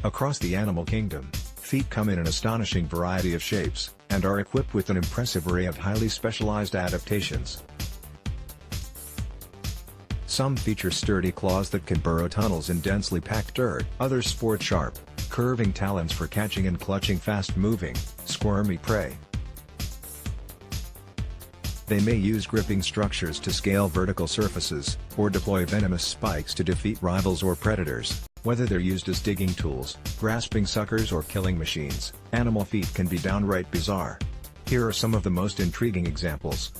Across the animal kingdom, feet come in an astonishing variety of shapes, and are equipped with an impressive array of highly specialized adaptations. Some feature sturdy claws that can burrow tunnels in densely packed dirt. Others sport sharp, curving talons for catching and clutching fast-moving, squirmy prey. They may use gripping structures to scale vertical surfaces, or deploy venomous spikes to defeat rivals or predators. Whether they're used as digging tools, grasping suckers or killing machines, animal feet can be downright bizarre. Here are some of the most intriguing examples.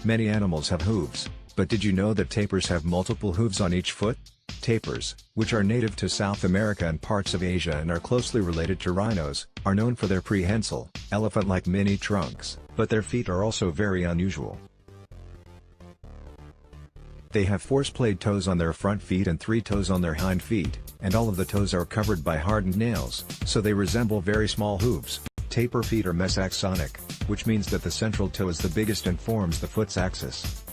Many animals have hooves, but did you know that tapirs have multiple hooves on each foot? Tapirs, which are native to South America and parts of Asia and are closely related to rhinos, are known for their prehensile, elephant-like mini trunks, but their feet are also very unusual. They have 4 splayed toes on their front feet and 3 toes on their hind feet, and all of the toes are covered by hardened nails, so they resemble very small hooves. Tapir feet are mesaxonic, which means that the central toe is the biggest and forms the foot's axis.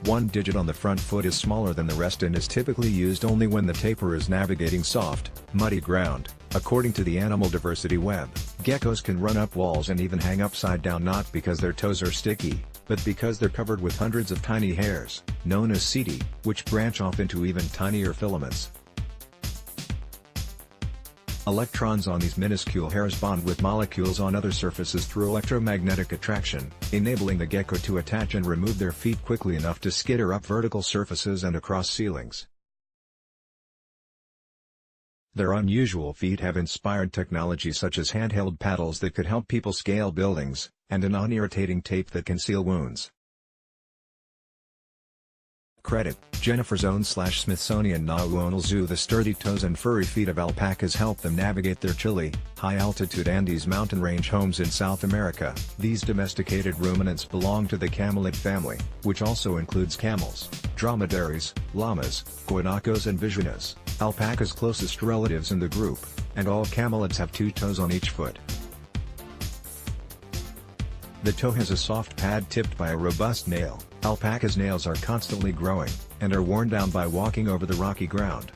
One digit on the front foot is smaller than the rest and is typically used only when the tapir is navigating soft, muddy ground. According to the Animal Diversity Web, geckos can run up walls and even hang upside down, not because their toes are sticky, but because they're covered with hundreds of tiny hairs, known as setae, which branch off into even tinier filaments. Electrons on these minuscule hairs bond with molecules on other surfaces through electromagnetic attraction, enabling the gecko to attach and remove their feet quickly enough to skitter up vertical surfaces and across ceilings. Their unusual feet have inspired technology such as handheld paddles that could help people scale buildings, and a non-irritating tape that can seal wounds. Credit: Jennifer's Own/Smithsonian National Zoo. The sturdy toes and furry feet of alpacas help them navigate their chilly, high-altitude Andes mountain range homes in South America. These domesticated ruminants belong to the camelid family, which also includes camels, dromedaries, llamas, guanacos and vicuñas, alpaca's closest relatives in the group, and all camelids have 2 toes on each foot. The toe has a soft pad tipped by a robust nail. Alpaca's nails are constantly growing, and are worn down by walking over the rocky ground.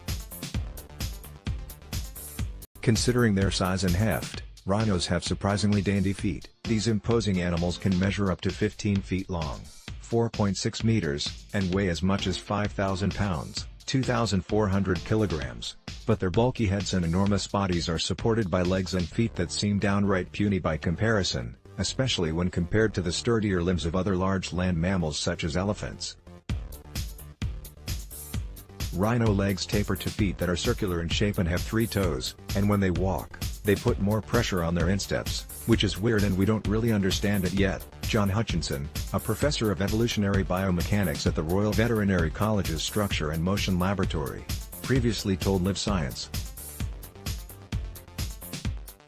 Considering their size and heft, rhinos have surprisingly dainty feet. These imposing animals can measure up to 15 feet long, 4.6 meters, and weigh as much as 5,000 pounds, 2,400 kilograms. But their bulky heads and enormous bodies are supported by legs and feet that seem downright puny by comparison, especially when compared to the sturdier limbs of other large land mammals such as elephants. Rhino legs taper to feet that are circular in shape and have 3 toes, and when they walk, they put more pressure on their insteps, which is weird and we don't really understand it yet. John Hutchinson, a professor of evolutionary biomechanics at the Royal Veterinary College's Structure and Motion Laboratory, previously told Live Science.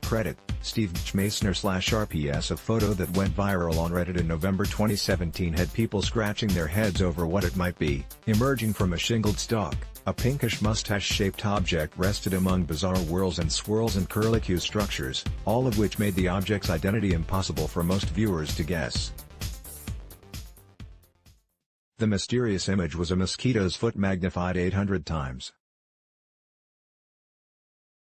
Credit: Steve Chmasner/RPS. A photo that went viral on Reddit in November 2017 had people scratching their heads over what it might be. Emerging from a shingled stalk, a pinkish mustache-shaped object rested among bizarre whorls and swirls and curlicue structures, all of which made the object's identity impossible for most viewers to guess. The mysterious image was a mosquito's foot magnified 800 times.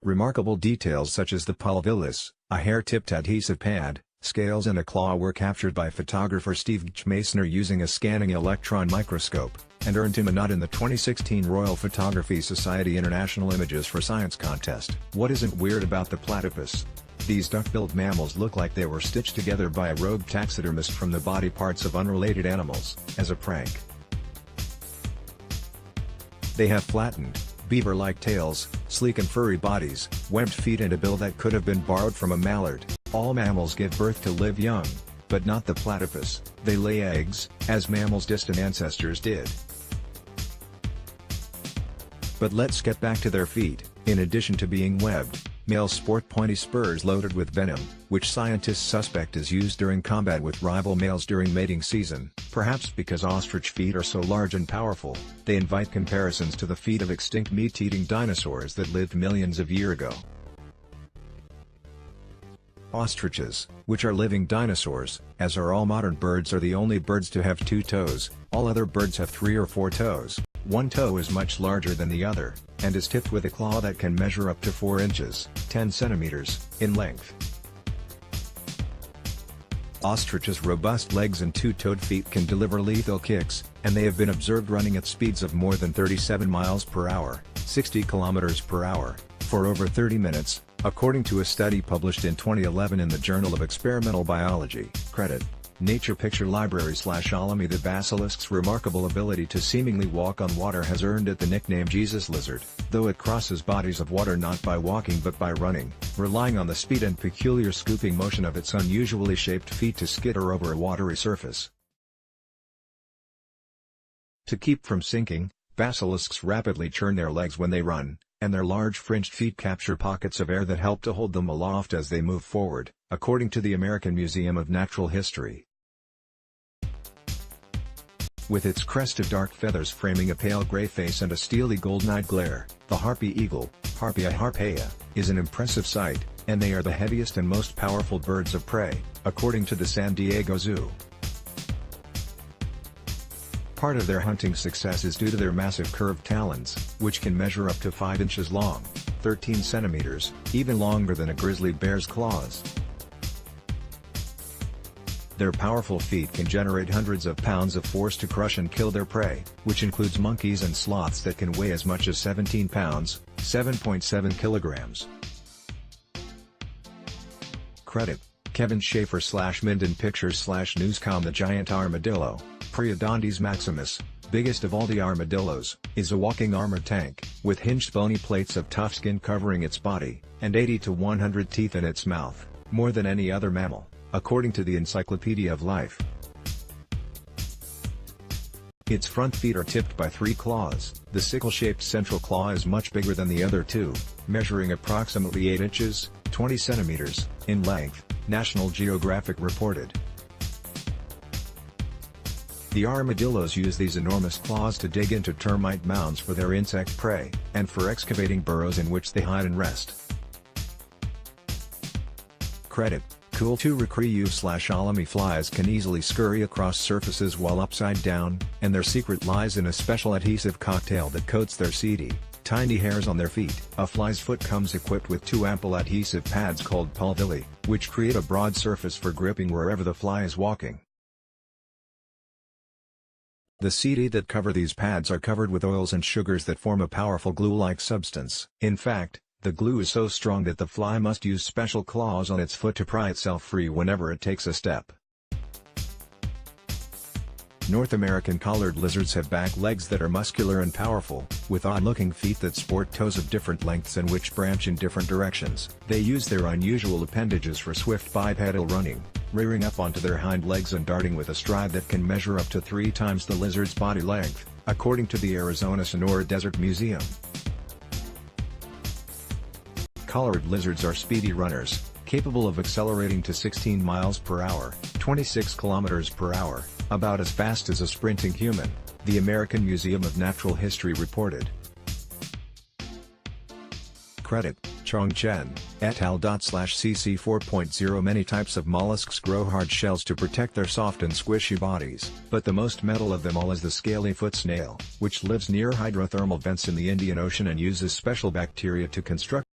Remarkable details such as the pulvillus, a hair-tipped adhesive pad, scales and a claw were captured by photographer Steve Chmasner using a scanning electron microscope, and earned him a nod in the 2016 Royal Photography Society International Images for Science contest. What isn't weird about the platypus? These duck-billed mammals look like they were stitched together by a rogue taxidermist from the body parts of unrelated animals, as a prank. They have flattened, beaver-like tails, sleek and furry bodies, webbed feet and a bill that could have been borrowed from a mallard. All mammals give birth to live young, but not the platypus. They lay eggs, as mammals' distant ancestors did. But let's get back to their feet. In addition to being webbed, males sport pointy spurs loaded with venom, which scientists suspect is used during combat with rival males during mating season. Perhaps because ostrich feet are so large and powerful, they invite comparisons to the feet of extinct meat-eating dinosaurs that lived millions of years ago. Ostriches, which are living dinosaurs, as are all modern birds, are the only birds to have 2 toes. All other birds have 3 or 4 toes. One toe is much larger than the other, and is tipped with a claw that can measure up to 4 inches, 10 centimeters, in length. Ostriches' robust legs and two-toed feet can deliver lethal kicks, and they have been observed running at speeds of more than 37 miles per hour, 60 kilometers per hour, for over 30 minutes, according to a study published in 2011 in the Journal of Experimental Biology. Credit: Nature Picture Library/Alamy. The basilisk's remarkable ability to seemingly walk on water has earned it the nickname Jesus Lizard, though it crosses bodies of water not by walking but by running, relying on the speed and peculiar scooping motion of its unusually shaped feet to skitter over a watery surface. To keep from sinking, basilisks rapidly churn their legs when they run, and their large fringed feet capture pockets of air that help to hold them aloft as they move forward, according to the American Museum of Natural History. With its crest of dark feathers framing a pale gray face and a steely golden-eyed glare, the harpy eagle, Harpia harpea, is an impressive sight, and they are the heaviest and most powerful birds of prey, according to the San Diego Zoo. Part of their hunting success is due to their massive curved talons, which can measure up to 5 inches long, 13 centimeters, even longer than a grizzly bear's claws. Their powerful feet can generate hundreds of pounds of force to crush and kill their prey, which includes monkeys and sloths that can weigh as much as 17 pounds, 7.7 kilograms. Credit: Kevin Schaefer /Minden Pictures /Newscom. The giant armadillo, Priodontes maximus, biggest of all the armadillos, is a walking armored tank, with hinged bony plates of tough skin covering its body, and 80 to 100 teeth in its mouth, more than any other mammal, according to the Encyclopedia of Life. Its front feet are tipped by 3 claws. The sickle-shaped central claw is much bigger than the other two, measuring approximately 8 inches, 20 centimeters, in length, National Geographic reported. The armadillos use these enormous claws to dig into termite mounds for their insect prey, and for excavating burrows in which they hide and rest. Credit: Cool to Recriu/Alamy. Flies can easily scurry across surfaces while upside down, and their secret lies in a special adhesive cocktail that coats their seedy, tiny hairs on their feet. A fly's foot comes equipped with 2 ample adhesive pads called pulvilli, which create a broad surface for gripping wherever the fly is walking. The seedi that cover these pads are covered with oils and sugars that form a powerful glue-like substance. In fact, the glue is so strong that the fly must use special claws on its foot to pry itself free whenever it takes a step. North American collared lizards have back legs that are muscular and powerful, with odd-looking feet that sport toes of different lengths and which branch in different directions. They use their unusual appendages for swift bipedal running, rearing up onto their hind legs and darting with a stride that can measure up to 3 times the lizard's body length, according to the Arizona Sonora Desert Museum. Collared lizards are speedy runners, capable of accelerating to 16 miles per hour, 26 kilometers per hour, about as fast as a sprinting human, the American Museum of Natural History reported. Credit: Chong Chen, et al. /CC 4.0. Many types of mollusks grow hard shells to protect their soft and squishy bodies, but the most metal of them all is the scaly foot snail, which lives near hydrothermal vents in the Indian Ocean and uses special bacteria to construct